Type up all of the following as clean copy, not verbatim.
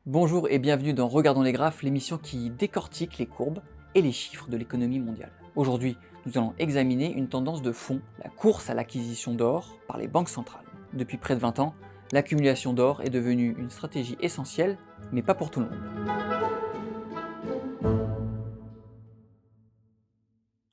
Bonjour et bienvenue dans Regardons les graphes, l'émission qui décortique les courbes et les chiffres de l'économie mondiale. Aujourd'hui, nous allons examiner une tendance de fond, la course à l'acquisition d'or par les banques centrales. Depuis près de 20 ans, l'accumulation d'or est devenue une stratégie essentielle, mais pas pour tout le monde.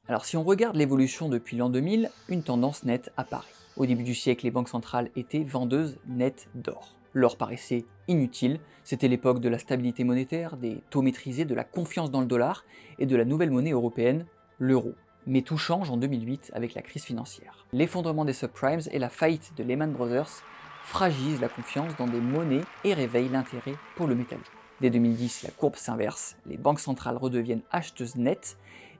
Alors si on regarde l'évolution depuis l'an 2000, une tendance nette apparaît. Au début du siècle, les banques centrales étaient vendeuses nettes d'or. L'or paraissait inutile, c'était l'époque de la stabilité monétaire, des taux maîtrisés, de la confiance dans le dollar et de la nouvelle monnaie européenne, l'euro. Mais tout change en 2008 avec la crise financière. L'effondrement des subprimes et la faillite de Lehman Brothers fragilisent la confiance dans des monnaies et réveillent l'intérêt pour le métal. Dès 2010, la courbe s'inverse, les banques centrales redeviennent acheteuses nettes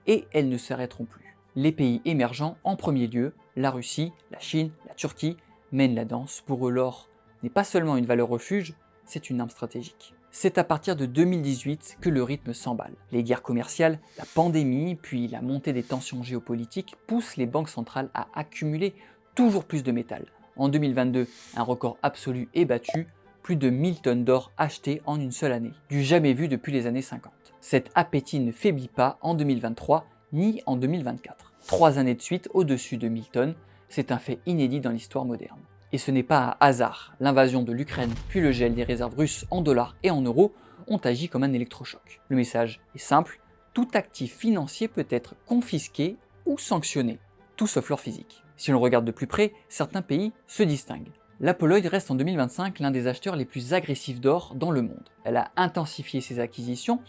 et elles ne s'arrêteront plus. Les pays émergents, en premier lieu, la Russie, la Chine, la Turquie, mènent la danse. Pour eux, l'or n'est pas seulement une valeur refuge, c'est une arme stratégique. C'est à partir de 2018 que le rythme s'emballe. Les guerres commerciales, la pandémie, puis la montée des tensions géopolitiques poussent les banques centrales à accumuler toujours plus de métal. En 2022, un record absolu est battu, plus de 1000 tonnes d'or achetées en une seule année, du jamais vu depuis les années 50. Cet appétit ne faiblit pas en 2023 ni en 2024. 3 années de suite au-dessus de 1000 tonnes, c'est un fait inédit dans l'histoire moderne. Et ce n'est pas un hasard, l'invasion de l'Ukraine puis le gel des réserves russes en dollars et en euros ont agi comme un électrochoc. Le message est simple, tout actif financier peut être confisqué ou sanctionné, tout sauf l'or physique. Si l'on regarde de plus près, certains pays se distinguent. La Pologne reste en 2025 l'un des acheteurs les plus agressifs d'or dans le monde. Elle a intensifié ses acquisitions.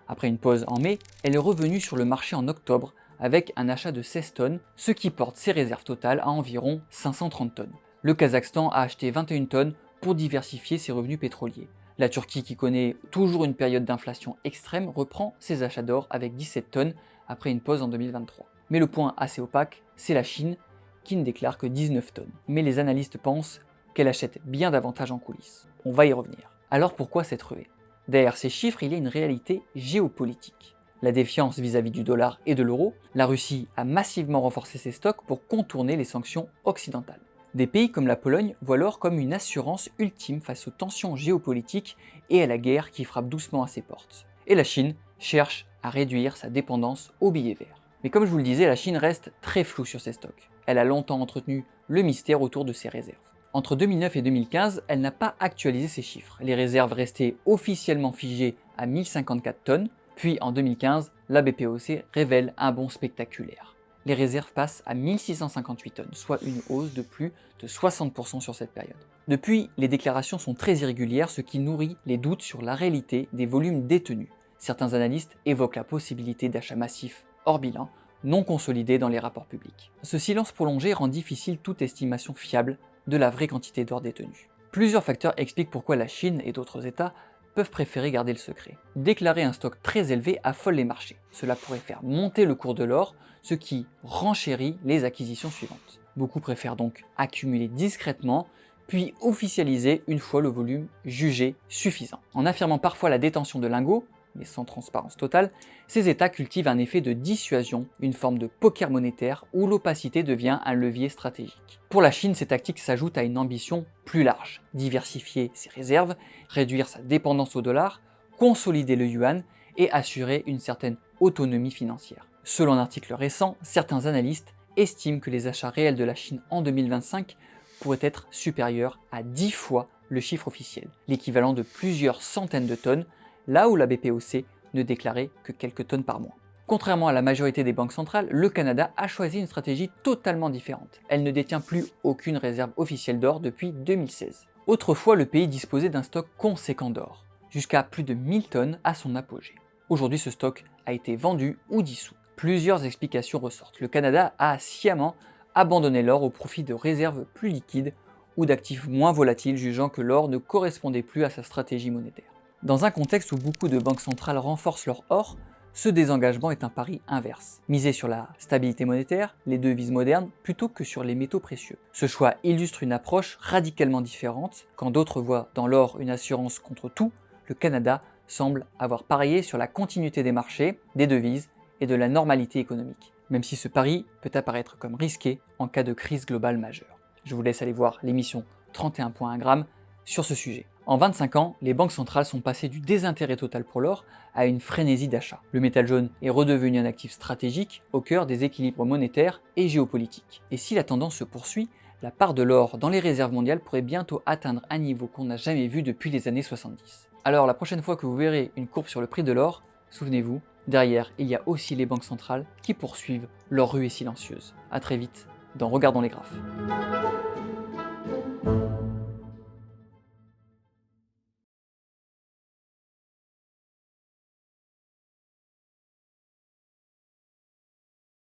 Après une pause en mai, elle est revenue sur le marché en octobre avec un achat de 16 tonnes, ce qui porte ses réserves totales à environ 530 tonnes. Le Kazakhstan a acheté 21 tonnes pour diversifier ses revenus pétroliers. La Turquie, qui connaît toujours une période d'inflation extrême, reprend ses achats d'or avec 17 tonnes après une pause en 2023. Mais le point assez opaque, c'est la Chine, qui ne déclare que 19 tonnes. Mais les analystes pensent qu'elle achète bien davantage en coulisses. On va y revenir. Alors pourquoi cette ruée ? Derrière ces chiffres, il y a une réalité géopolitique. La défiance vis-à-vis du dollar et de l'euro, la Russie a massivement renforcé ses stocks pour contourner les sanctions occidentales. Des pays comme la Pologne voient l'or comme une assurance ultime face aux tensions géopolitiques et à la guerre qui frappe doucement à ses portes. Et la Chine cherche à réduire sa dépendance aux billets verts. Mais comme je vous le disais, la Chine reste très floue sur ses stocks. Elle a longtemps entretenu le mystère autour de ses réserves. Entre 2009 et 2015, elle n'a pas actualisé ses chiffres. Les réserves restaient officiellement figées à 1054 tonnes, puis en 2015, la BPOC révèle un bond spectaculaire. Les réserves passent à 1658 tonnes, soit une hausse de plus de 60% sur cette période. Depuis, les déclarations sont très irrégulières, ce qui nourrit les doutes sur la réalité des volumes détenus. Certains analystes évoquent la possibilité d'achats massifs hors bilan, non consolidés dans les rapports publics. Ce silence prolongé rend difficile toute estimation fiable de la vraie quantité d'or détenue. Plusieurs facteurs expliquent pourquoi la Chine et d'autres États peuvent préférer garder le secret. Déclarer un stock très élevé affole les marchés. Cela pourrait faire monter le cours de l'or, ce qui renchérit les acquisitions suivantes. Beaucoup préfèrent donc accumuler discrètement, puis officialiser une fois le volume jugé suffisant. En affirmant parfois la détention de lingots, mais sans transparence totale, ces États cultivent un effet de dissuasion, une forme de poker monétaire où l'opacité devient un levier stratégique. Pour la Chine, ces tactiques s'ajoutent à une ambition plus large, diversifier ses réserves, réduire sa dépendance au dollar, consolider le yuan et assurer une certaine autonomie financière. Selon un article récent, certains analystes estiment que les achats réels de la Chine en 2025 pourraient être supérieurs à 10 fois le chiffre officiel, l'équivalent de plusieurs centaines de tonnes, là où la BPOC ne déclarait que quelques tonnes par mois. Contrairement à la majorité des banques centrales, le Canada a choisi une stratégie totalement différente. Elle ne détient plus aucune réserve officielle d'or depuis 2016. Autrefois, le pays disposait d'un stock conséquent d'or, jusqu'à plus de 1000 tonnes à son apogée. Aujourd'hui, ce stock a été vendu ou dissous. Plusieurs explications ressortent. Le Canada a sciemment abandonné l'or au profit de réserves plus liquides ou d'actifs moins volatiles, jugeant que l'or ne correspondait plus à sa stratégie monétaire. Dans un contexte où beaucoup de banques centrales renforcent leur or, ce désengagement est un pari inverse. Miser sur la stabilité monétaire, les devises modernes, plutôt que sur les métaux précieux. Ce choix illustre une approche radicalement différente. Quand d'autres voient dans l'or une assurance contre tout, le Canada semble avoir parié sur la continuité des marchés, des devises et de la normalité économique. Même si ce pari peut apparaître comme risqué en cas de crise globale majeure. Je vous laisse aller voir l'émission 31.1 grammes sur ce sujet. En 25 ans, les banques centrales sont passées du désintérêt total pour l'or à une frénésie d'achat. Le métal jaune est redevenu un actif stratégique au cœur des équilibres monétaires et géopolitiques. Et si la tendance se poursuit, la part de l'or dans les réserves mondiales pourrait bientôt atteindre un niveau qu'on n'a jamais vu depuis les années 70. Alors la prochaine fois que vous verrez une courbe sur le prix de l'or, souvenez-vous, derrière il y a aussi les banques centrales qui poursuivent leur ruée silencieuse. A très vite dans Regardons les graphes.